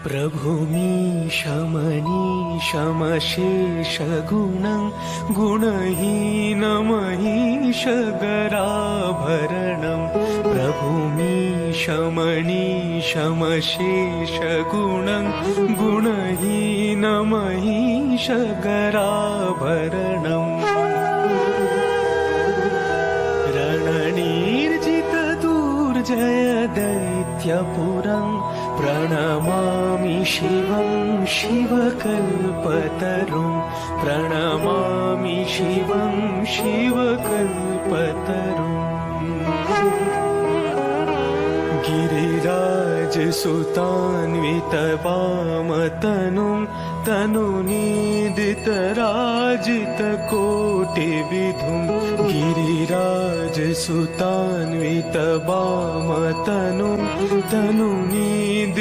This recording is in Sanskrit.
प्रभुमीशमनीशमशेषगुणं गुणहीनमहीशगराभरणं प्रभुमीशमनीशमशेषगुणं गुणहीनमहीशगराभरणम् रणनीर्जितदुर्जय दैत्यपुरं प्रणमामि शिवं शिवकल्पतरुं प्रणमामि शिवं शिवकल्पतरुम् गिरिराजसुतान्वितवामतनुं तनुनीदितराजितकोटिविधुं गिरिराजसुतान्वितवामतनुं तनुनीदितराजित